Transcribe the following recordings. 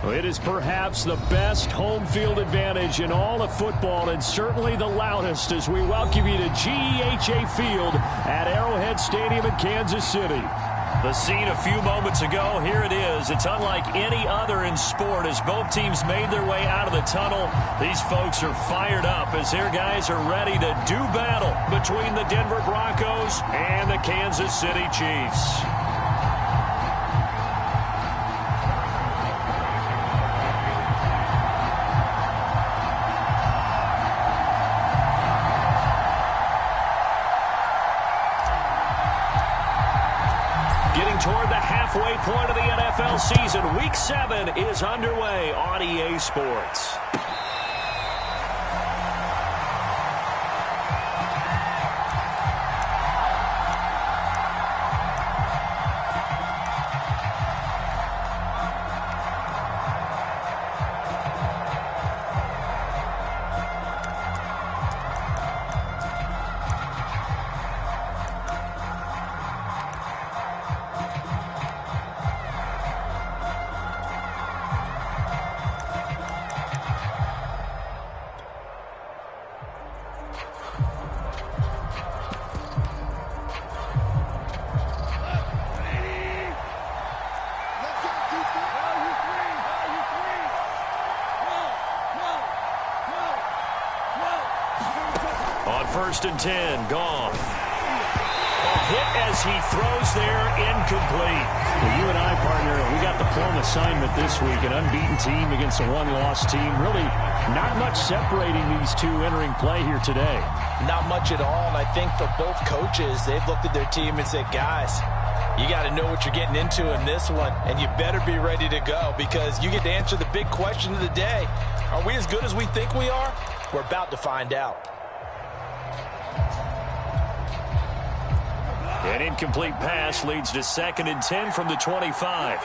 It is perhaps the best home field advantage in all of football, and certainly the loudest, as we welcome you to GEHA Field at Arrowhead Stadium in Kansas City. The scene a few moments ago, here it is. It's unlike any other in sport as both teams made their way out of the tunnel. These folks are fired up as their guys are ready to do battle between the Denver Broncos and the Kansas City Chiefs. Toward the halfway point of the NFL season, Week 7 is underway on EA Sports. First and 10, Goff. A hit as he throws there, incomplete. Well, you and I, partner, we got the plum assignment this week. An unbeaten team against a one-loss team. Really not much separating these two entering play here today. Not much at all, and I think for both coaches, they've looked at their team and said, guys, you got to know what you're getting into in this one, and you better be ready to go because you get to answer the big question of the day. Are we as good as we think we are? We're about to find out. An incomplete pass leads to 2nd and 10 from the 25.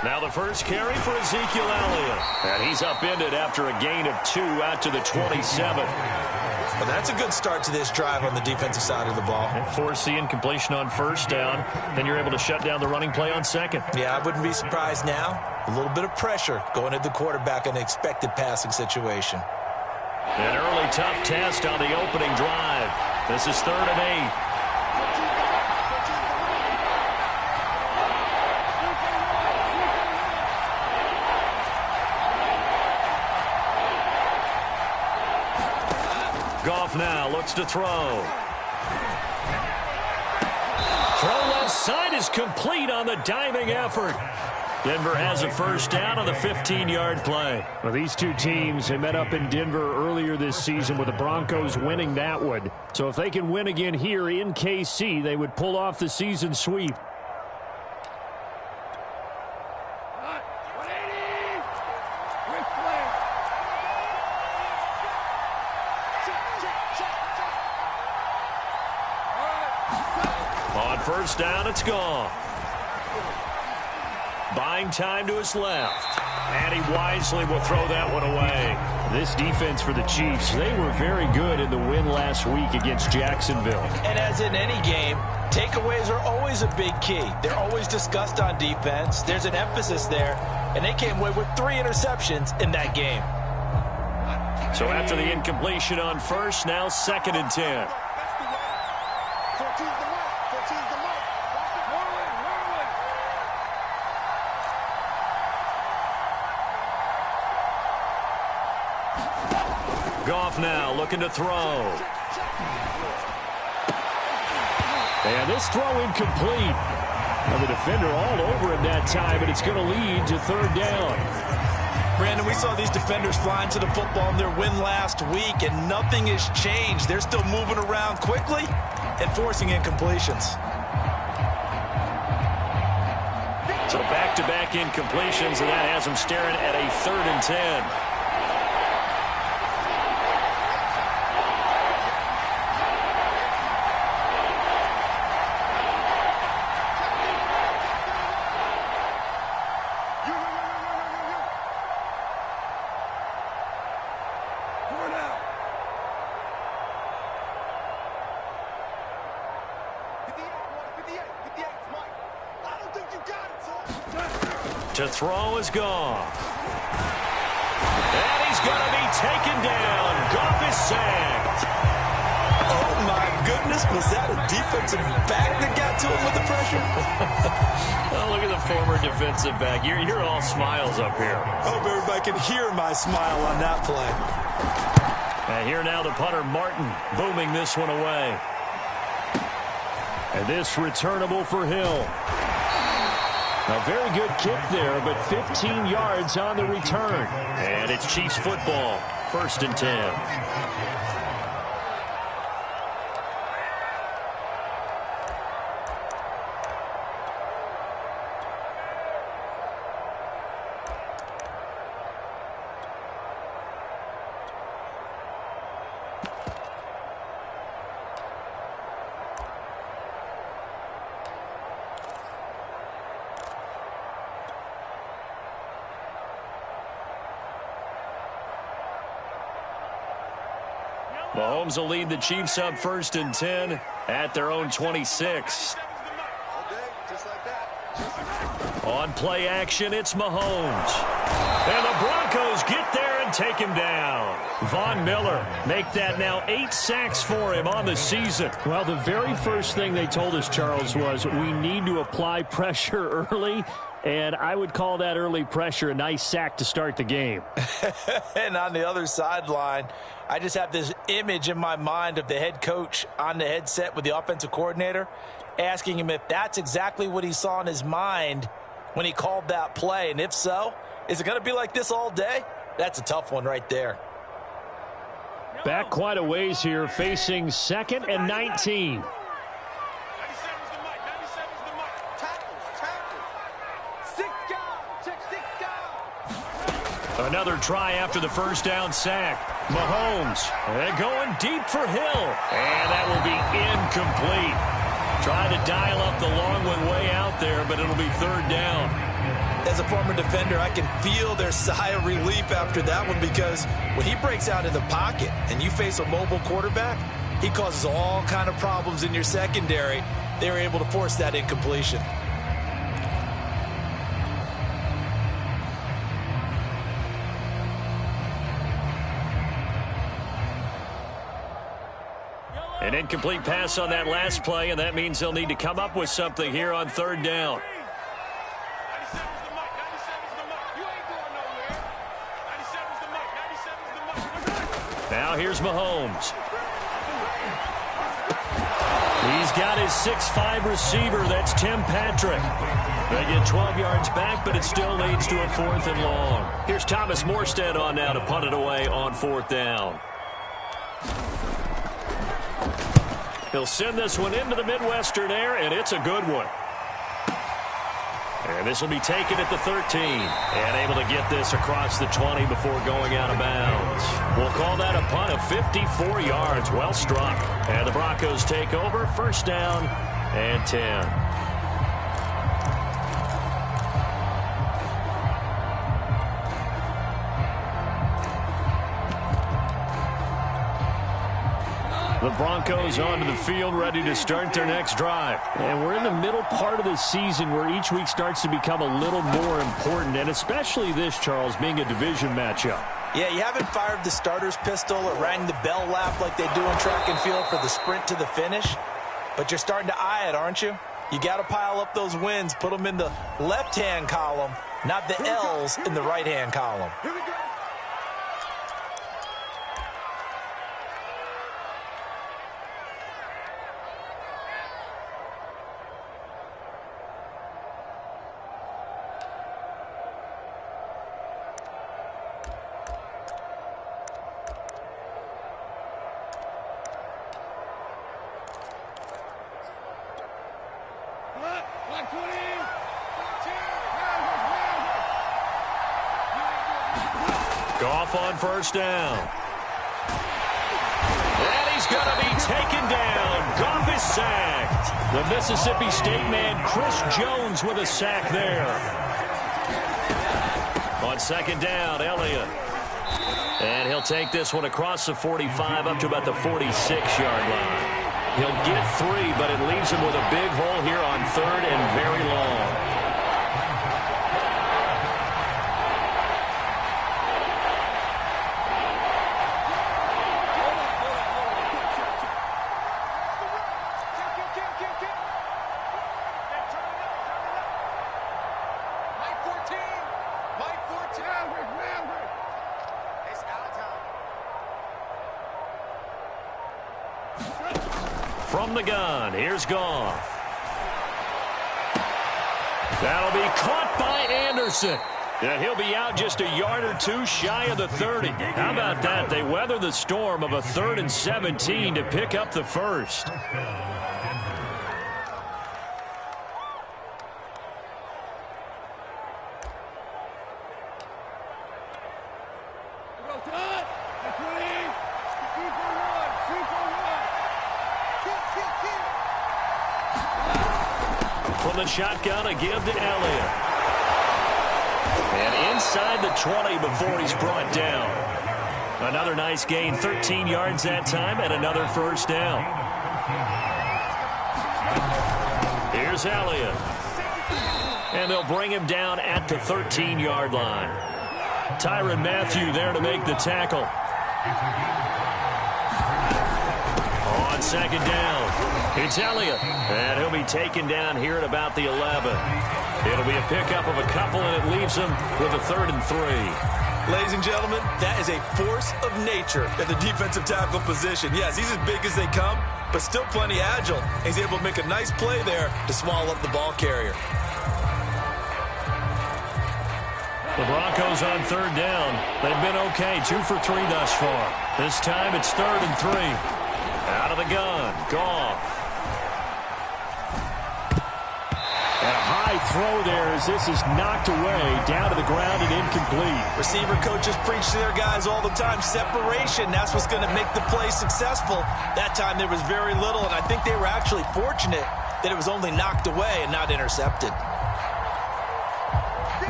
Now the first carry for Ezekiel Elliott. And he's upended after a gain of 2 out to the 27. Well, that's a good start to this drive on the defensive side of the ball. And force the incompletion on first down. Then you're able to shut down the running play on second. Yeah, I wouldn't be surprised now. A little bit of pressure going at the quarterback in an expected passing situation. An early tough test on the opening drive. This is 3rd and 8. Goff now looks to throw. Throw left side is complete on the diving effort. Denver has a first down on the 15-yard play. Well, these two teams, they met up in Denver earlier this season with the Broncos winning that one. So if they can win again here in KC, they would pull off the season sweep. On first down, it's gone. Buying time to his left. And he wisely will throw that one away. This defense for the Chiefs, they were very good in the win last week against Jacksonville. And as in any game, takeaways are always a big key. They're always discussed on defense. There's an emphasis there. And they came away with 3 interceptions in that game. So after the incompletion on first, now 2nd and 10. Goff now looking to throw. And this throw incomplete. Now the defender all over him that time, but it's going to lead to 3rd down. Brandon, we saw these defenders flying to the football in their win last week, and nothing has changed. They're still moving around quickly and forcing incompletions. So back-to-back incompletions, and that has them staring at a 3rd and 10. To throw is Goff. And he's going to be taken down. Goff is sacked. Oh, my goodness. Was that a defensive back that got to him with the pressure? Oh, look at the former defensive back. You're all smiles up here. Hope everybody can hear my smile on that play. And here now the punter, Martin, booming this one away. And this returnable for Hill. A very good kick there, but 15 yards on the return. And it's Chiefs football, 1st and 10. Mahomes will lead the Chiefs up 1st and 10 at their own 26. On play action, it's Mahomes. And the Broncos get there and take him down. Von Miller make that now 8 sacks for him on the season. Well, the very first thing they told us, Charles, was we need to apply pressure early. And I would call that early pressure a nice sack to start the game. And on the other sideline, I just have this image in my mind of the head coach on the headset with the offensive coordinator asking him if that's exactly what he saw in his mind when he called that play. And if so, is it going to be like this all day? That's a tough one right there. Back quite a ways here, facing 2nd and 19. Another try after the first down sack. Mahomes going deep for Hill. And that will be incomplete. Try to dial up the long one way out there, but it'll be 3rd down. As a former defender, I can feel their sigh of relief after that one, because when he breaks out in the pocket and you face a mobile quarterback, he causes all kind of problems in your secondary. They were able to force that incompletion. An incomplete pass on that last play, and that means they'll need to come up with something here on 3rd down. Now here's Mahomes. He's got his 6'5" receiver. That's Tim Patrick. They get 12 yards back, but it still leads to a 4th and long. Here's Thomas Morstead on now to punt it away on 4th down. He'll send this one into the Midwestern air, and it's a good one. And this will be taken at the 13. And able to get this across the 20 before going out of bounds. We'll call that a punt of 54 yards. Well struck. And the Broncos take over. 1st down and 10. The Broncos onto the field, ready to start their next drive. And we're in the middle part of the season where each week starts to become a little more important, and especially this, Charles, being a division matchup. Yeah, you haven't fired the starter's pistol or rang the bell lap like they do in track and field for the sprint to the finish, but you're starting to eye it, aren't you? You got to pile up those wins, put them in the left-hand column, not the L's in the right-hand column. Here we go. Goff on 1st down. And he's going to be taken down. Goff is sacked. The Mississippi State man, Chris Jones, with a sack there. On 2nd down, Elliott. And he'll take this one across the 45 up to about the 46-yard line. He'll get 3, but it leaves him with a big hole here on 3rd and very long. From the gun, here's Goff. That'll be caught by Anderson. And he'll be out just a yard or two shy of the 30. How about that? They weather the storm of a 3rd and 17 to pick up the first. From the shotgun, a give to Elliott. And inside the 20 before he's brought down. Another nice gain, 13 yards that time, and another first down. Here's Elliott. And they'll bring him down at the 13-yard line. Tyrann Mathieu there to make the tackle. On second down, it's Elliott. And he'll be taken down here at about the 11. It'll be a pickup of a couple, and it leaves him with a 3rd and 3. Ladies and gentlemen, that is a force of nature at the defensive tackle position. Yes, he's as big as they come, but still plenty agile. He's able to make a nice play there to swallow up the ball carrier. The Broncos on 3rd down. They've been okay, 2 for 3 thus far. This time it's 3rd and 3. Out of the gun, Goff. And a high throw there as this is knocked away, down to the ground and incomplete. Receiver coaches preach to their guys all the time. Separation, that's what's going to make the play successful. That time there was very little, and I think they were actually fortunate that it was only knocked away and not intercepted.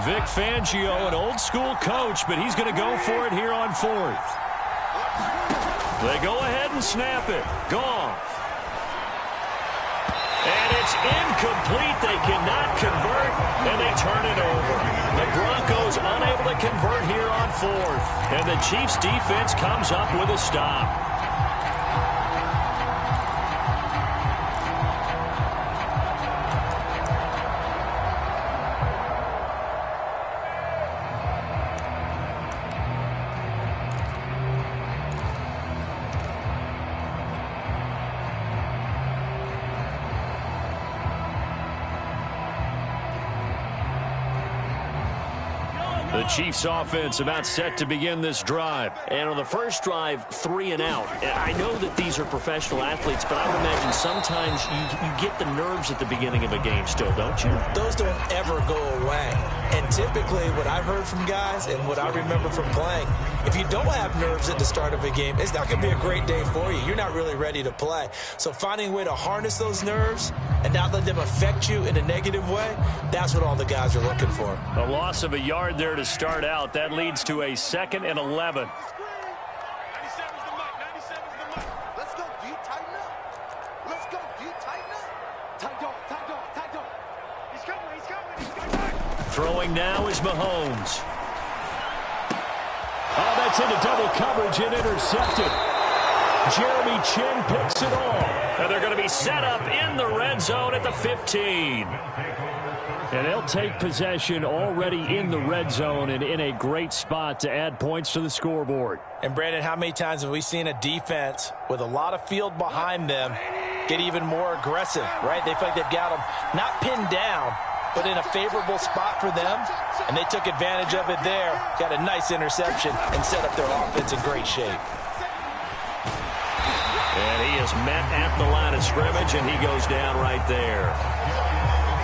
Vic Fangio, an old-school coach, but he's going to go for it here on 4th. They go ahead and snap it. Goff. And it's incomplete. They cannot convert, and they turn it over. The Broncos unable to convert here on 4th. And the Chiefs' defense comes up with a stop. The Chiefs offense about set to begin this drive. And on the first drive, 3 and out. I know that these are professional athletes, but I would imagine sometimes you get the nerves at the beginning of a game still, don't you? Those don't ever go away. And typically what I've heard from guys and what I remember from playing, if you don't have nerves at the start of a game, it's not going to be a great day for you. You're not really ready to play. So finding a way to harness those nerves and not let them affect you in a negative way, that's what all the guys are looking for. A loss of a yard there to start out. That leads to a 2nd and 11. Let's go deep, tighten up. Let's go deep, tighten up. Tight up. He's coming. Throwing now is Mahomes. Oh, that's into double coverage and intercepted. Jeremy Chinn picks it off. And they're going to be set up in the red zone at the 15. And they'll take possession already in the red zone and in a great spot to add points to the scoreboard. And, Brandon, how many times have we seen a defense with a lot of field behind them get even more aggressive, right? They feel like they've got them not pinned down, but in a favorable spot for them, and they took advantage of it there, got a nice interception, and set up their offense in great shape. And he is met at the line of scrimmage, and he goes down right there.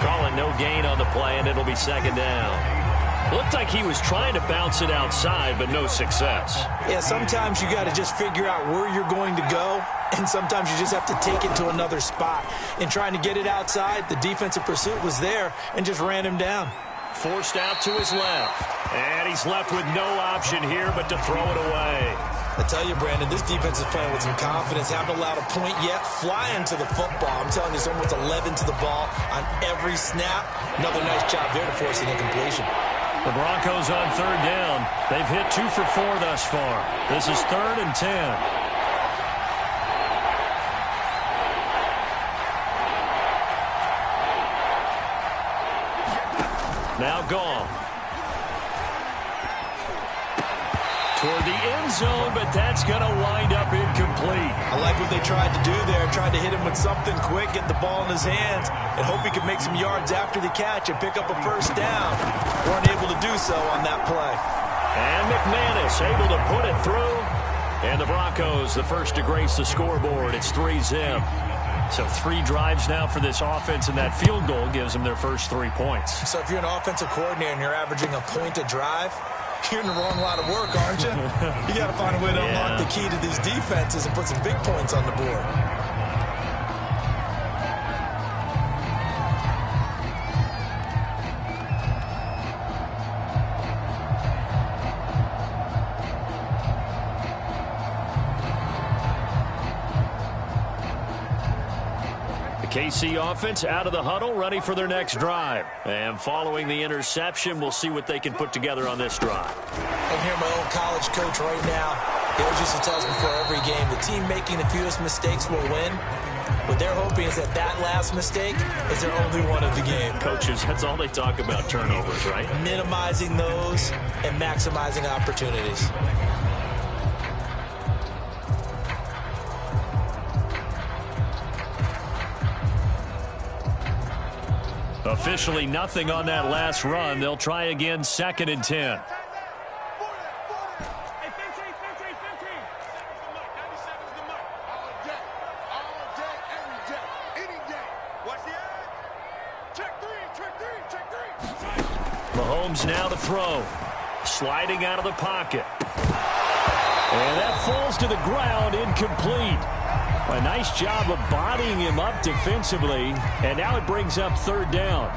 Calling no gain on the play, and it'll be 2nd down. Looked like he was trying to bounce it outside, but no success. Yeah, sometimes you got to just figure out where you're going to go, and sometimes you just have to take it to another spot. In trying to get it outside, the defensive pursuit was there and just ran him down. Forced out to his left. And he's left with no option here but to throw it away. I tell you, Brandon, this defense is playing with some confidence. Haven't allowed a point yet. Flying to the football. I'm telling you, it's almost 11 to the ball on every snap. Another nice job there to force an incompletion. The Broncos on 3rd down. They've hit 2 for 4 thus far. This is 3rd and 10. Now Goff. toward the end zone, but that's going to wind up incomplete. I like what they tried to do there, tried to hit him with something quick, get the ball in his hands, and hope he could make some yards after the catch and pick up a first down. Weren't able to do so on that play. And McManus able to put it through. And the Broncos, the first to grace the scoreboard. It's 3-zip. So 3 drives now for this offense, and that field goal gives them their first 3 points. So if you're an offensive coordinator and you're averaging a point a drive, you're in the wrong line of work, aren't you? You got to find a way to unlock the key to these defenses and put some big points on the board. KC offense out of the huddle, ready for their next drive. And following the interception, we'll see what they can put together on this drive. I'm here, my old college coach right now. He always used to tell us before every game, the team making the fewest mistakes will win. What they're hoping is that last mistake is their only one of the game. Coaches, that's all they talk about, turnovers, right? Minimizing those and maximizing opportunities. Officially nothing on that last run. They'll try again, 2nd and 10. Mahomes now to throw. Sliding out of the pocket. And that falls to the ground, incomplete. A nice job of bodying him up defensively, and now it brings up 3rd down.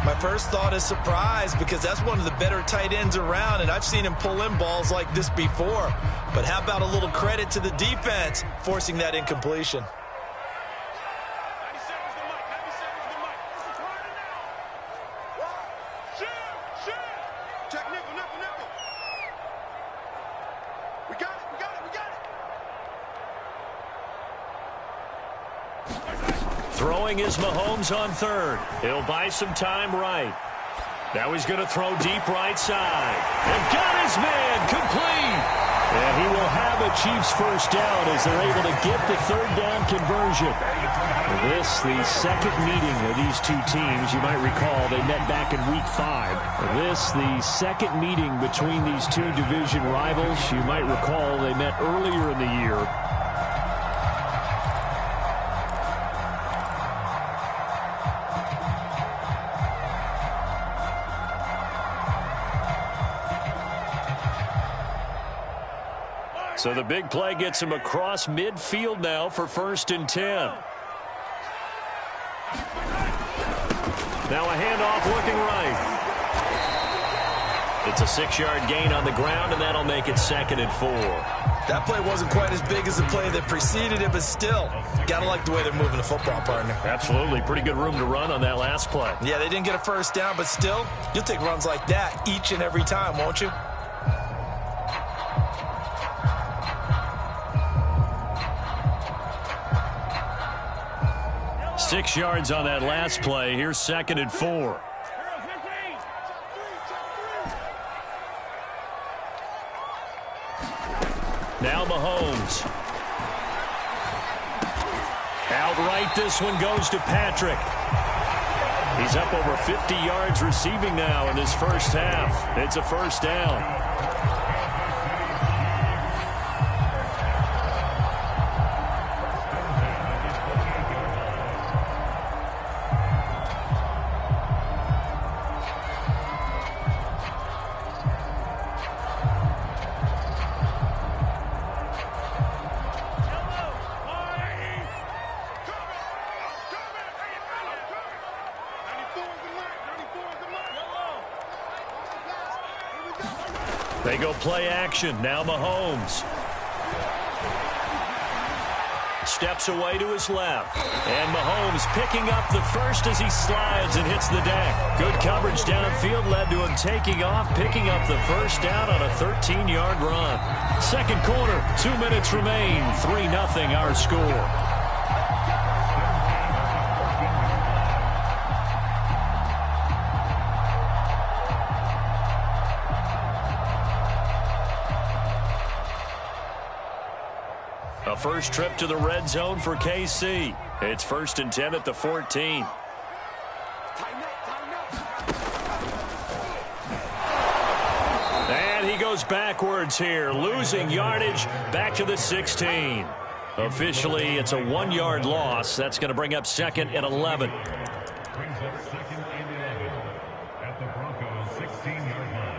My first thought is surprise, because that's one of the better tight ends around, and I've seen him pull in balls like this before. But how about a little credit to the defense forcing that incompletion? Throwing is Mahomes on 3rd. He'll buy some time right. Now he's going to throw deep right side. And got his man complete. And he will have a Chiefs first down as they're able to get the 3rd down conversion. This, the second meeting of these two teams. You might recall they met back in Week 5. This, the second meeting between these two division rivals. You might recall they met earlier in the year. So the big play gets him across midfield now for 1st and 10. Now a handoff looking right. It's a 6-yard gain on the ground, and that'll make it 2nd and 4. That play wasn't quite as big as the play that preceded it, but still, gotta like the way they're moving the football, partner. Absolutely. Pretty good room to run on that last play. Yeah, they didn't get a first down, but still, you'll take runs like that each and every time, won't you? Six yards on that last play. Here's 2nd and 4. Now Mahomes. Outright, this one goes to Patrick. He's up over 50 yards receiving now in this first half. It's a first down. They go play action. Now Mahomes. Steps away to his left. And Mahomes picking up the first as he slides and hits the deck. Good coverage downfield led to him taking off, picking up the first down on a 13-yard run. Second quarter, 2 minutes remain. 3-0 our score. A first trip to the red zone for KC. It's 1st and 10 at the 14. And he goes backwards here, losing yardage back to the 16. Officially, it's a 1-yard loss. That's going to bring up 2nd and 11. Brings up 2nd and 11 at the Broncos' 16-yard line.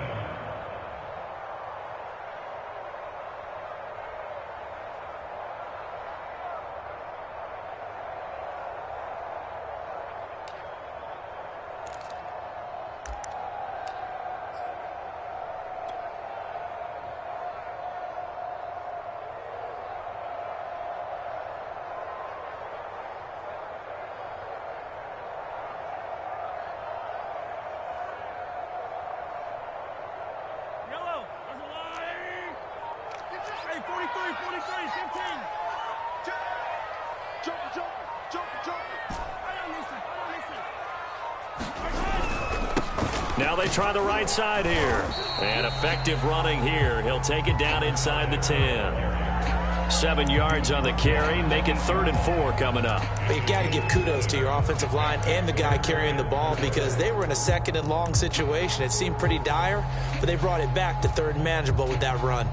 Now they try the right side here. And effective running here. He'll take it down inside the 10. 7 yards on the carry. Make it 3rd and 4 coming up. But you've got to give kudos to your offensive line and the guy carrying the ball because they were in a 2nd and long situation. It seemed pretty dire, but they brought it back to 3rd and manageable with that run.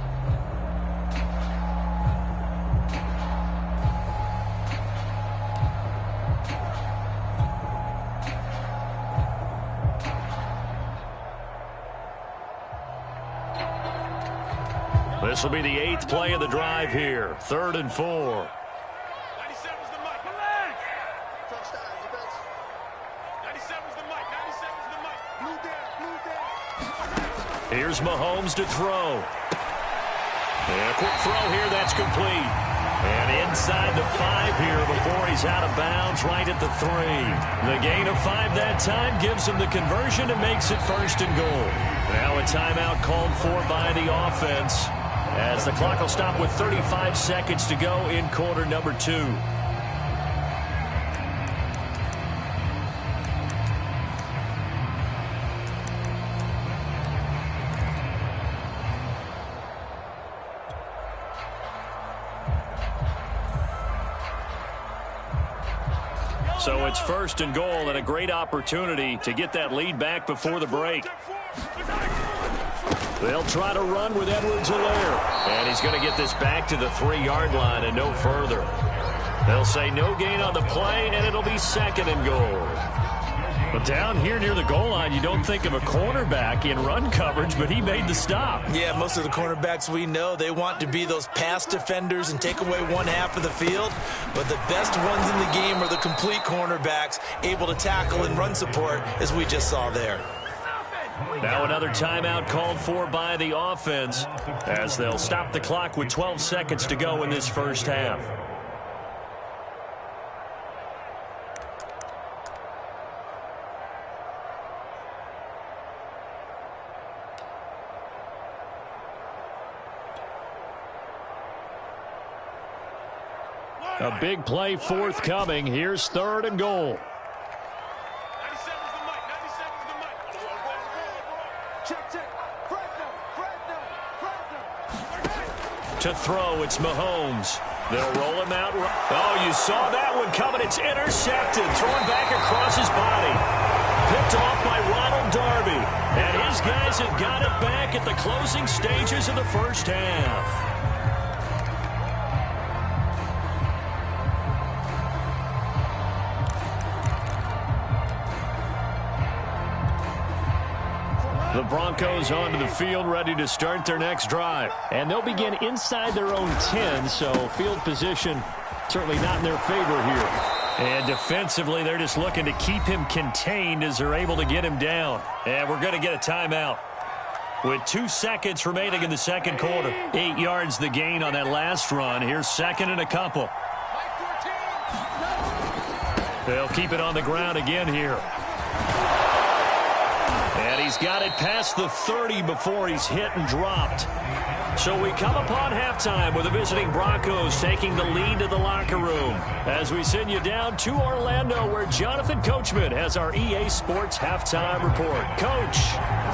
This will be the 8th play of the drive here. 3rd and 4. 97's the mic. Touchdown, defense. 97's the mic. 97's the mic. Blue down. Here's Mahomes to throw. And a quick throw here. That's complete. And inside the 5 here before he's out of bounds right at the 3. The gain of 5 that time gives him the conversion and makes it 1st and goal. Now a timeout called for by the offense, as the clock will stop with 35 seconds to go in quarter number 2. So it's 1st and goal and a great opportunity to get that lead back before the break. They'll try to run with Edwards-Helaire. And he's going to get this back to the 3-yard line and no further. They'll say no gain on the play, and it'll be 2nd and goal. But down here near the goal line, you don't think of a cornerback in run coverage, but he made the stop. Yeah, most of the cornerbacks we know, they want to be those pass defenders and take away one half of the field. But the best ones in the game are the complete cornerbacks, able to tackle and run support, as we just saw there. Now another timeout called for by the offense, as they'll stop the clock with 12 seconds to go in this first half. A big play forthcoming. Here's 3rd and goal. 97's the mic. 97's the mic. Check. Fresno. To throw, it's Mahomes. They'll roll him out. Oh, you saw that one coming. It's intercepted. Thrown back across his body. Picked off by Ronald Darby. And his guys have got it back at the closing stages of the first half. The Broncos onto the field, ready to start their next drive. And they'll begin inside their own 10, so field position certainly not in their favor here. And defensively, they're just looking to keep him contained as they're able to get him down. And we're going to get a timeout with 2 seconds remaining in the second quarter. 8 yards the gain on that last run. Here's 2nd and a couple. They'll keep it on the ground again here. And he's got it past the 30 before he's hit and dropped. So we come upon halftime with the visiting Broncos taking the lead to the locker room as we send you down to Orlando where Jonathan Coachman has our EA Sports halftime report. Coach,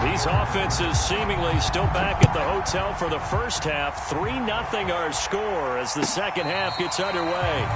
these offenses seemingly still back at the hotel for the first half. 3-0 our score as the second half gets underway.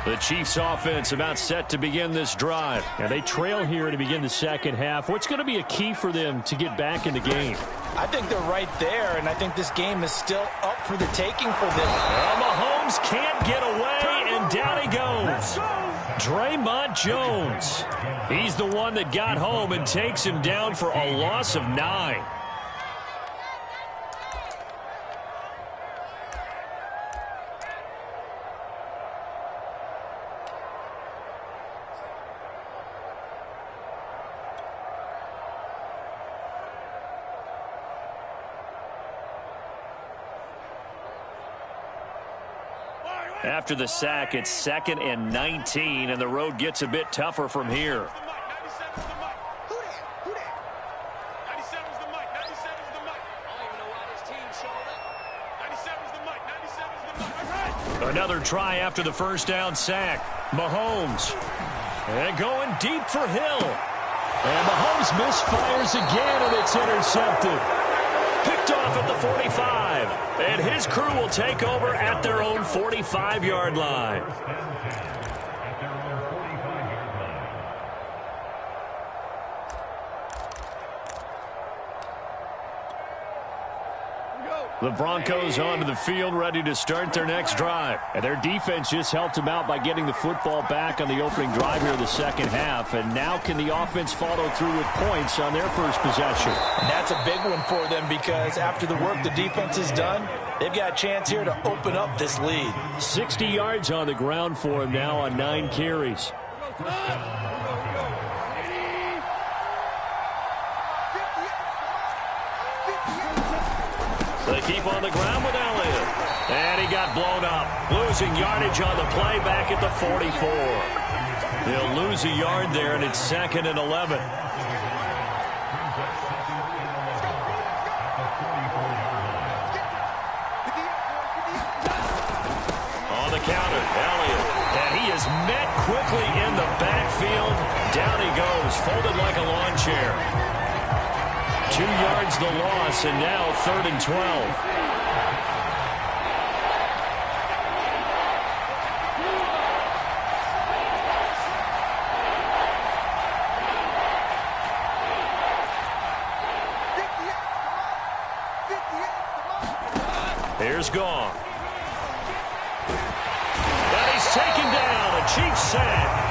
The Chiefs offense about set to begin this drive. And they trail here to begin the second half. What's going to be a key for them to get back in the game? I think they're right there, and I think this game is still up for the taking for them. Well, Mahomes can't get away, and down he goes. Draymond Jones. He's the one that got home and takes him down for a loss of 9. After the sack, it's 2nd and 19, and the road gets a bit tougher from here. Another try after the first down sack. Mahomes. And going deep for Hill. And Mahomes misfires again, and it's intercepted. Picked off at the 45. And his crew will take over at their own 45-yard line. The Broncos onto the field, ready to start their next drive. And their defense just helped them out by getting the football back on the opening drive here in the second half. And now can the offense follow through with points on their first possession? And that's a big one for them because after the work the defense has done, they've got a chance here to open up this lead. 60 yards on the ground for him now on 9 carries. They keep on the ground with Elliott. And he got blown up. Losing yardage on the play back at the 44. They'll lose a yard there, and it's 2nd and 11. On the counter, Elliott. And he is met quickly in the backfield. Down he goes, folded like a lawn chair. 2 yards the loss, and now 3rd and 12. Here's Gong. And he's taken down. A Chiefs sack.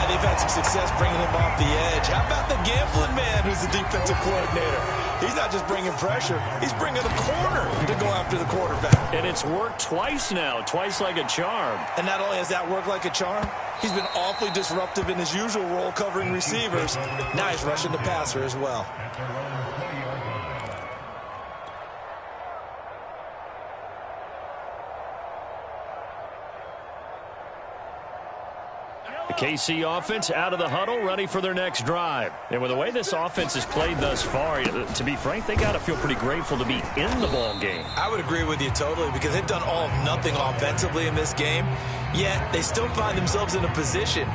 They've had some success bringing him off the edge. How about the gambling man who's the defensive coordinator? He's not just bringing pressure. He's bringing a corner to go after the quarterback. And it's worked twice now, twice like a charm. And not only has that worked like a charm, he's been awfully disruptive in his usual role covering receivers. Now he's rushing the passer as well. The KC offense out of the huddle, ready for their next drive. And with the way this offense has played thus far, to be frank, they got to feel pretty grateful to be in the ball game. I would agree with you totally because they've done all of nothing offensively in this game, yet they still find themselves in a position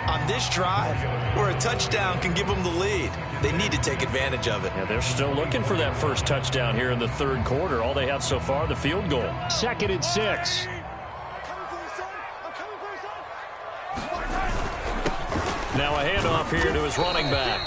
on this drive where a touchdown can give them the lead. They need to take advantage of it. Yeah, they're still looking for that first touchdown here in the third quarter. All they have so far, the field goal. 2nd and 6. Now a handoff here to his running back.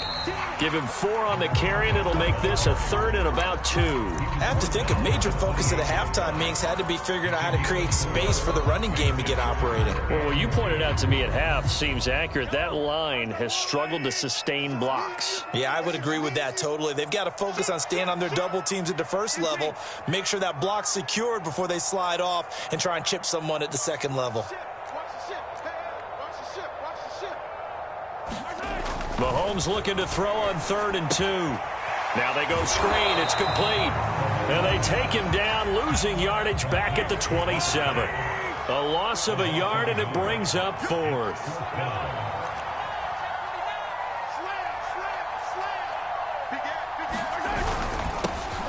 Give him 4 on the carry, and it'll make this a 3rd and about 2. I have to think a major focus of the halftime meetings had to be figuring out how to create space for the running game to get operating. Well, what you pointed out to me at half seems accurate. That line has struggled to sustain blocks. Yeah, I would agree with that totally. They've got to focus on staying on their double teams at the first level, make sure that block's secured before they slide off and try and chip someone at the second level. Mahomes looking to throw on 3rd and 2. Now they go screen. It's complete. And they take him down, losing yardage back at the 27. A loss of a yard, and it brings up 4th.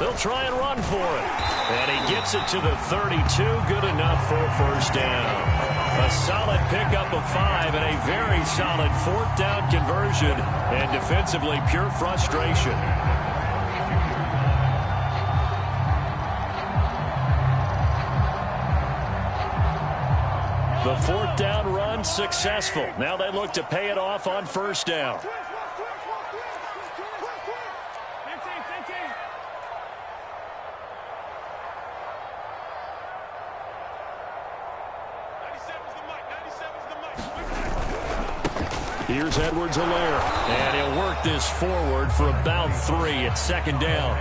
They'll try and run for it. And he gets it to the 32. Good enough for a first down. A solid pickup of 5 and a very solid 4th down conversion. And defensively, pure frustration. The 4th down run successful. Now they look to pay it off on first down. Here's Edwards-Helaire, and he'll work this forward for about 3 at 2nd down.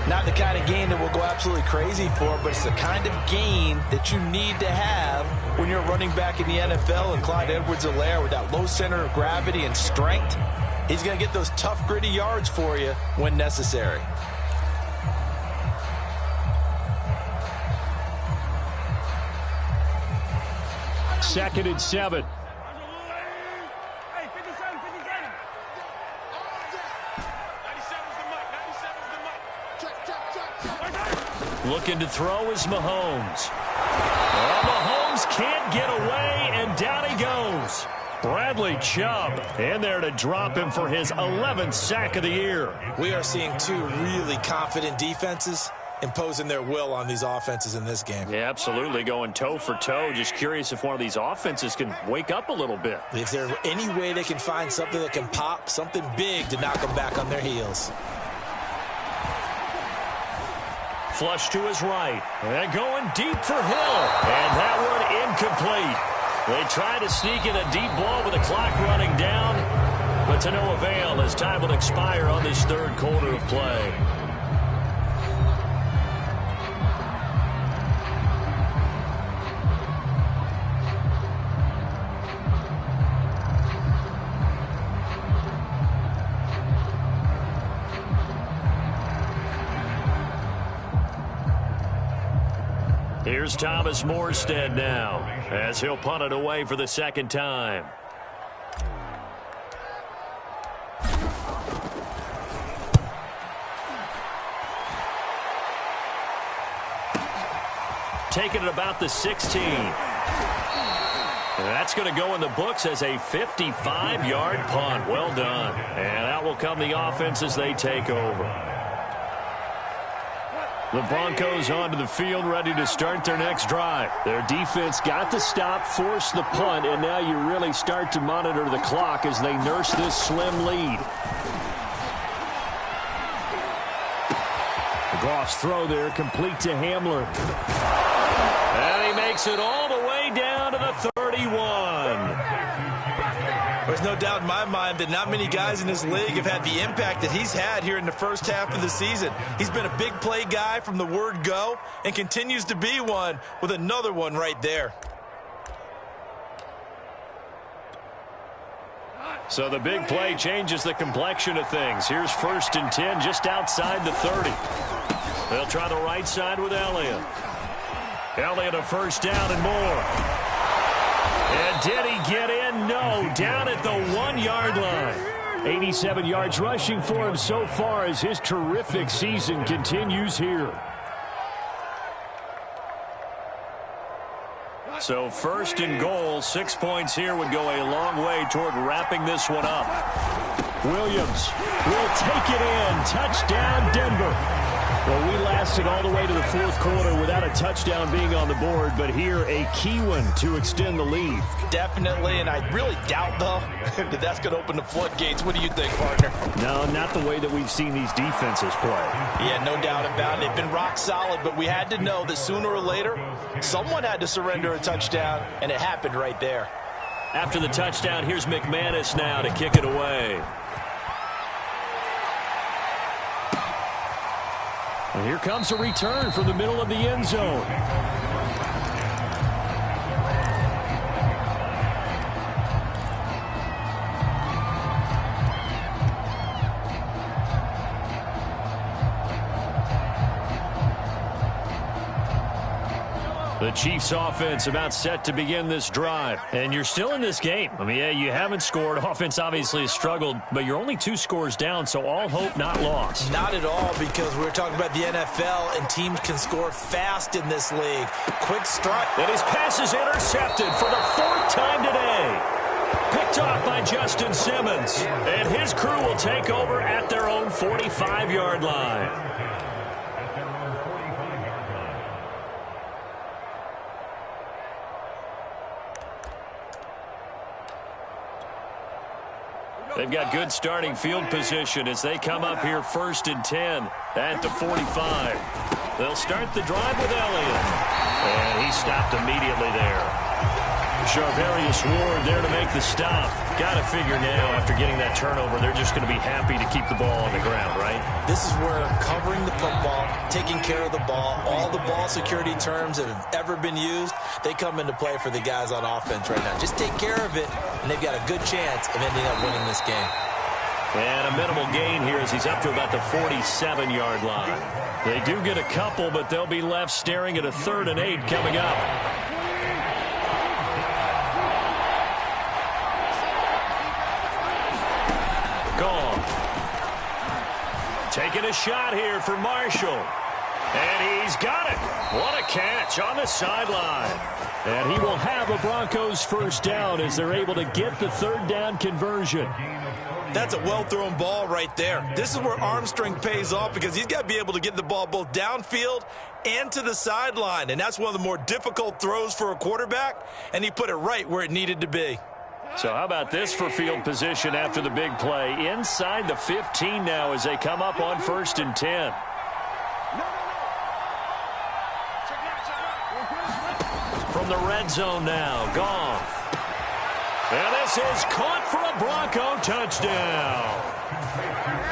Not the kind of game that we'll go absolutely crazy for, but it's the kind of game that you need to have when you're running back in the NFL. And Clyde Edwards-Helaire, with that low center of gravity and strength, he's going to get those tough, gritty yards for you when necessary. Second and 7. Looking to throw is Mahomes. Oh, Mahomes can't get away, and down he goes. Bradley Chubb in there to drop him for his 11th sack of the year. We are seeing 2 really confident defenses imposing their will on these offenses in this game. Yeah, absolutely, going toe for toe. Just curious if one of these offenses can wake up a little bit. If there's any way they can find something that can pop, something big to knock them back on their heels. Flush to his right. And going deep for Hill. And that one incomplete. They try to sneak in a deep ball with the clock running down, but to no avail as time will expire on this 3rd quarter of play. Here's Thomas Morstead now, as he'll punt it away for the 2nd time. Taking it about the 16. And that's going to go in the books as a 55-yard punt. Well done. And out will come the offense as they take over. The Broncos onto the field, ready to start their next drive. Their defense got the stop, forced the punt, and now you really start to monitor the clock as they nurse this slim lead. The Goff's throw there, complete to Hamler. And he makes it all the way down to the 31. There's no doubt in my mind that not many guys in this league have had the impact that he's had here in the first half of the season. He's been a big play guy from the word go and continues to be one with another one right there. So the big play changes the complexion of things. Here's 1st and 10 just outside the 30. They'll try the right side with Elliott. Elliott a first down and more. And did he get in? No, down at the 1-yard line. 87 yards rushing for him so far as his terrific season continues here. So 1st and goal, 6 points here would go a long way toward wrapping this one up. Williams will take it in. Touchdown, Denver. Well, we lasted all the way to the 4th quarter without a touchdown being on the board, but here a key one to extend the lead. Definitely, and I really doubt, though, that that's going to open the floodgates. What do you think, partner? No, not the way that we've seen these defenses play. Yeah, no doubt about it. They've been rock solid, but we had to know that sooner or later, someone had to surrender a touchdown, and it happened right there. After the touchdown, here's McManus now to kick it away. And here comes a return from the middle of the end zone. The Chiefs offense about set to begin this drive. And you're still in this game. I mean, yeah, you haven't scored. Offense obviously has struggled, but you're only 2 scores down, so all hope not lost. Not at all, because we're talking about the NFL, and teams can score fast in this league. Quick strike. And his pass is intercepted for the 4th time today. Picked off by Justin Simmons. And his crew will take over at their own 45-yard line. They've got good starting field position as they come up here 1st and 10 at the 45. They'll start the drive with Elliott. And he stopped immediately there. Charvarius Ward there to make the stop. Got to figure now, after getting that turnover, they're just going to be happy to keep the ball on the ground, right? This is where covering the football, taking care of the ball, all the ball security terms that have ever been used, they come into play for the guys on offense right now. Just take care of it, and they've got a good chance of ending up winning this game. And a minimal gain here as he's up to about the 47-yard line. They do get a couple, but they'll be left staring at a 3rd and 8 coming up. Gone. Taking a shot here for Marshall. And he's got it. What a catch on the sideline. And he will have a Broncos 1st down as they're able to get the 3rd down conversion. That's a well-thrown ball right there. This is where arm strength pays off, because he's got to be able to get the ball both downfield and to the sideline. And that's one of the more difficult throws for a quarterback, and he put it right where it needed to be. So how about this for field position after the big play? Inside the 15 now as they come up on 1st and 10. From the red zone now, Goff. And this is caught for a Bronco touchdown.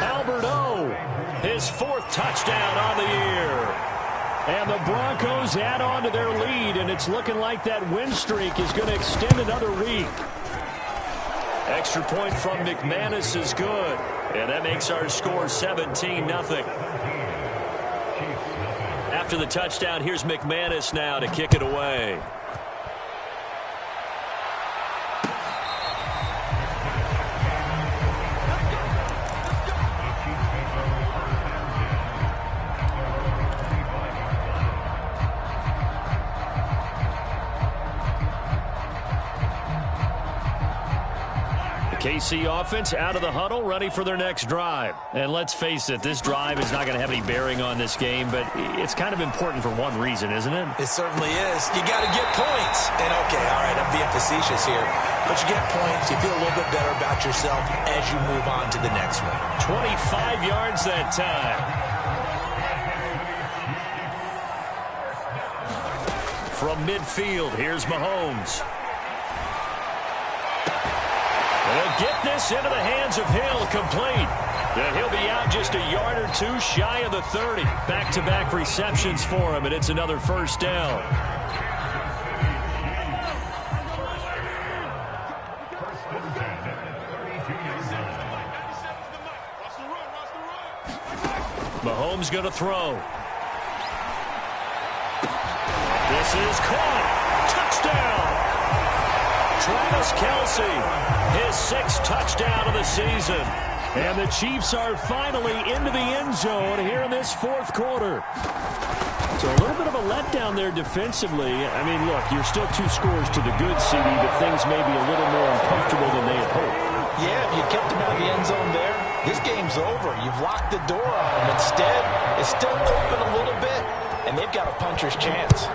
Albert O, his 4th touchdown on the year. And the Broncos add on to their lead, and it's looking like that win streak is going to extend another week. Extra point from McManus is good. And that makes our score 17-0. After the touchdown, here's McManus now to kick it away. KC offense out of the huddle, ready for their next drive. And let's face it, this drive is not going to have any bearing on this game, but it's kind of important for one reason, isn't it? It certainly is. You got to get points. And, okay, all right, I'm being facetious here. But you get points, you feel a little bit better about yourself as you move on to the next one. 25 yards that time. From midfield, here's Mahomes. They'll get this into the hands of Hill, complete. And he'll be out just a yard or 2 shy of the 30. Back-to-back receptions for him, and it's another 1st down. Mahomes going to throw. This is caught. Touchdown. Travis Kelce, his 6th touchdown of the season. And the Chiefs are finally into the end zone here in this 4th quarter. So a little bit of a letdown there defensively. I mean, look, you're still 2 scores to the good, CD, but things may be a little more uncomfortable than they had hoped. Yeah, if you kept them out of the end zone there, this game's over. You've locked the door on them. Instead, it's still open a little bit, and they've got a puncher's chance.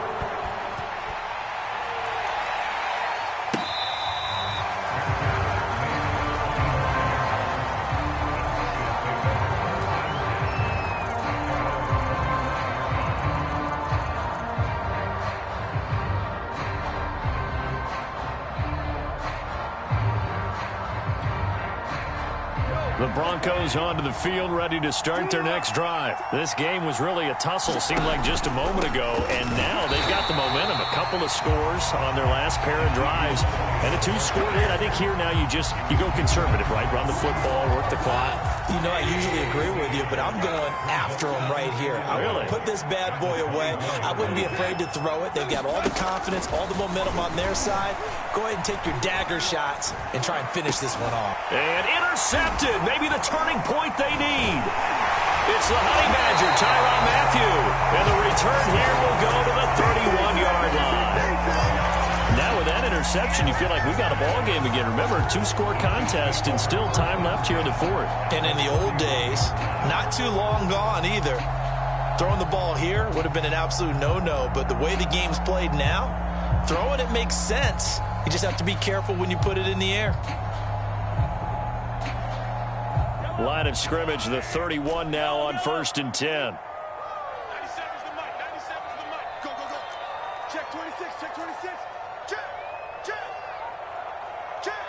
The Broncos onto the field, ready to start their next drive. This game was really a tussle, seemed like just a moment ago, and now they've got got the momentum. A couple of scores on their last pair of drives. And a 2-score lead. I think here now you go conservative, right? Run the football, work the clock. You know, I usually agree with you, but I'm going after them right here. I want to put this bad boy away. I wouldn't be afraid to throw it. They've got all the confidence, all the momentum on their side. Go ahead and take your dagger shots and try and finish this one off. And intercepted. Maybe the turning point they need. It's the Honey Badger, Tyrann Mathieu. And the return here will go to the 31-yard line. Now with that interception, you feel like we got a ball game again. Remember, 2-score contest and still time left here in the fourth. And in the old days, not too long gone either. Throwing the ball here would have been an absolute no-no. But the way the game's played now, throwing it makes sense. You just have to be careful when you put it in the air. Line of scrimmage, the 31 now on 1st and 10. 97's the mic. 97's the mic. Go, go, go. Check 26. Check 26. Check. Check. Check.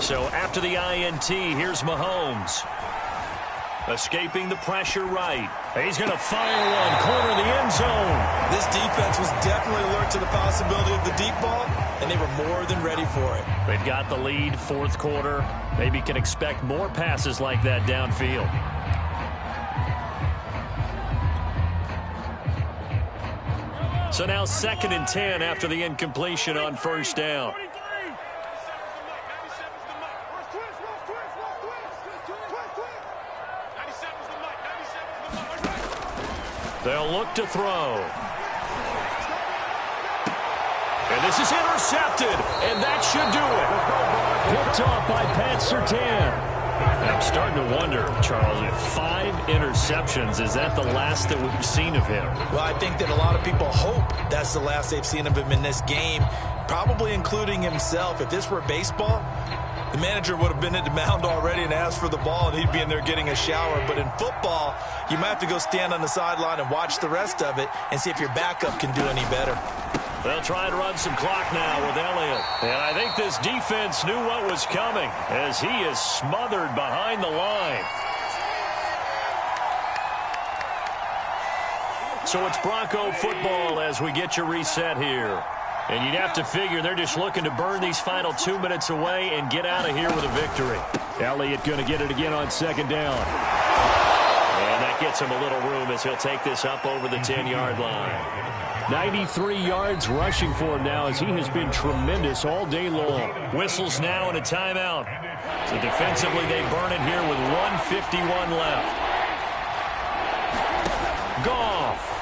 So after the INT, here's Mahomes. Escaping the pressure right. He's going to fire one, corner of the end zone. This defense was definitely alert to the possibility of the deep ball, and they were more than ready for it. They've got the lead, 4th quarter. Maybe can expect more passes like that downfield. So now 2nd and 10 after the incompletion on 1st down. They'll look to throw. And this is intercepted, and that should do it. Picked off by Pat Surtain. I'm starting to wonder, Charles, if 5 interceptions, is that the last that we've seen of him? Well, I think that a lot of people hope that's the last they've seen of him in this game, probably including himself. If this were baseball, the manager would have been at the mound already and asked for the ball, and he'd be in there getting a shower. But in football, you might have to go stand on the sideline and watch the rest of it and see if your backup can do any better. They'll try and run some clock now with Elliott. And I think this defense knew what was coming as he is smothered behind the line. So it's Bronco football as we get your reset here. And you'd have to figure they're just looking to burn these final 2 minutes away and get out of here with a victory. Elliott going to get it again on 2nd down. And that gets him a little room as he'll take this up over the 10-yard line. 93 yards rushing for him now as he has been tremendous all day long. Whistles now and a timeout. So defensively they burn it here with 1:51 left. Goff.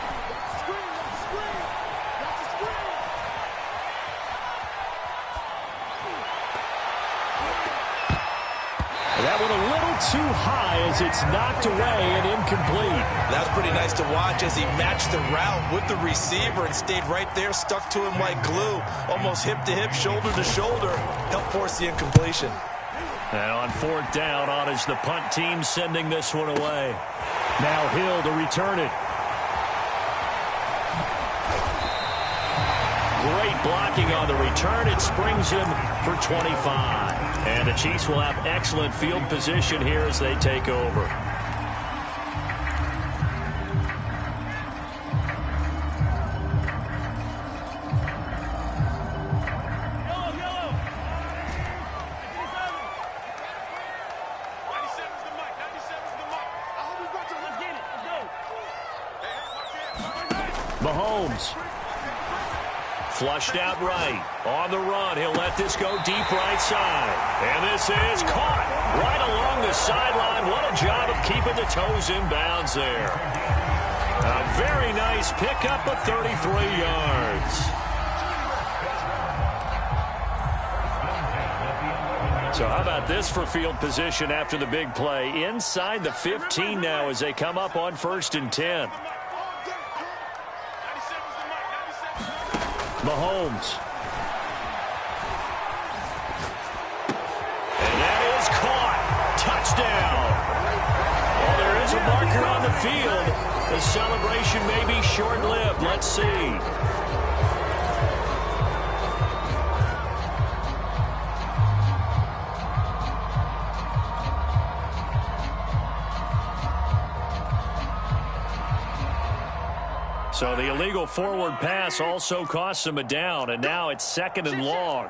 That one a little too high as it's knocked away and incomplete. That's pretty nice to watch as he matched the route with the receiver and stayed right there, stuck to him like glue, almost hip to hip, shoulder to shoulder, helped force the incompletion. And on 4th down, on is the punt team sending this one away. Now Hill to return it. Great blocking on the return. It springs him for 25. And the Chiefs will have excellent field position here as they take over. Mahomes. Flushed out right. On the run. He'll let this go deep right side. And this is caught right along the sideline. What a job of keeping the toes in bounds there. A very nice pickup of 33 yards. So how about this for field position after the big play? Inside the 15 now as they come up on 1st and 10. Mahomes. And that is caught. Touchdown. Well, there is a marker on the field. The celebration may be short-lived. Let's see. So the illegal forward pass also costs him a down, and now it's 2nd and long.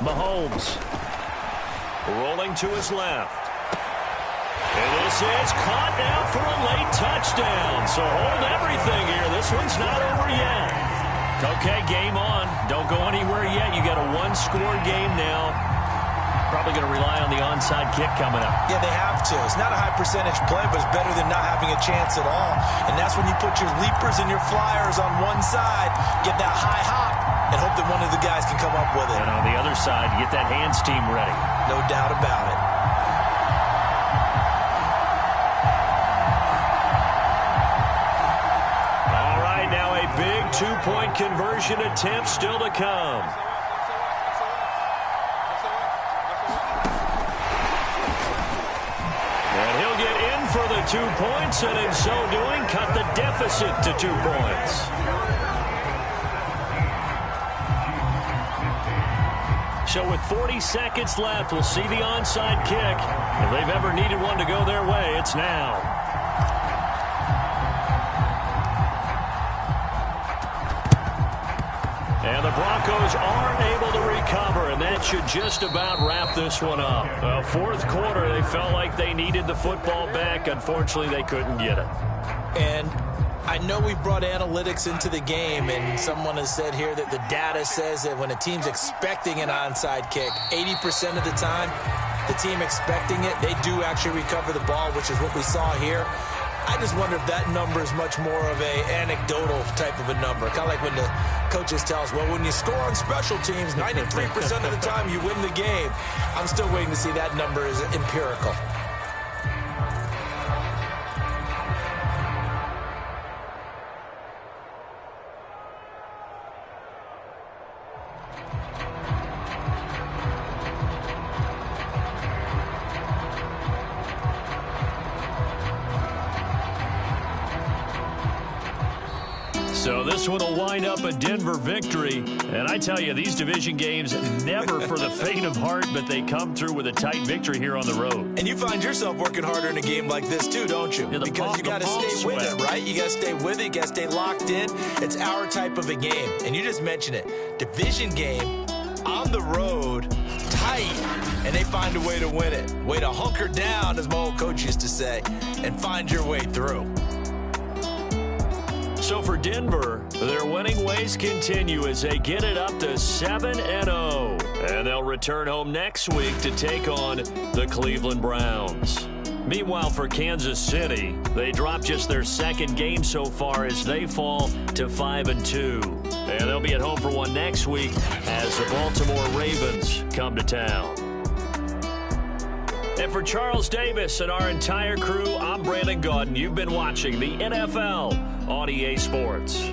Mahomes rolling to his left. And this is caught now for a late touchdown. So hold everything here. This one's not over yet. Okay, game on. Don't go anywhere yet. You got a one-score game now. Probably going to rely on the onside kick coming up. Yeah, they have to. It's not a high percentage play, but it's better than not having a chance at all. And that's when you put your leapers and your flyers on one side, get that high hop, and hope that one of the guys can come up with it. And on the other side, get that hands team ready. No doubt about it. All right, now a big two-point conversion attempt still to come. And he'll get in for the 2 points, and in so doing, cut the deficit to 2 points. So with 40 seconds left, we'll see the onside kick. If they've ever needed one to go their way, it's now. And the Broncos are able to recover, and that should just about wrap this one up. Fourth quarter, they felt like they needed the football back. Unfortunately, they couldn't get it. And I know we brought analytics into the game, and someone has said here that the data says that when a team's expecting an onside kick, 80% of the time, the team expecting it, they do actually recover the ball, which is what we saw here. I just wonder if that number is much more of a anecdotal type of a number. Kind of like when the coaches tell us, well, when you score on special teams, 93% of the time you win the game. I'm still waiting to see that number is empirical. So this one will wind up a Denver victory. And I tell you, these division games, never for the faint of heart, but they come through with a tight victory here on the road. And you find yourself working harder in a game like this too, don't you? Yeah, because you got to stay with it, right? You got to stay with it. You got to stay locked in. It's our type of a game. And you just mentioned it. Division game, on the road, tight. And they find a way to win it. Way to hunker down, as my old coach used to say, and find your way through. So for Denver, their winning ways continue as they get it up to 7-0. And they'll return home next week to take on the Cleveland Browns. Meanwhile, for Kansas City, they dropped just their second game so far as they fall to 5-2. And they'll be at home for one next week as the Baltimore Ravens come to town. And for Charles Davis and our entire crew, I'm Brandon Gaudin. You've been watching the NFL on EA Sports.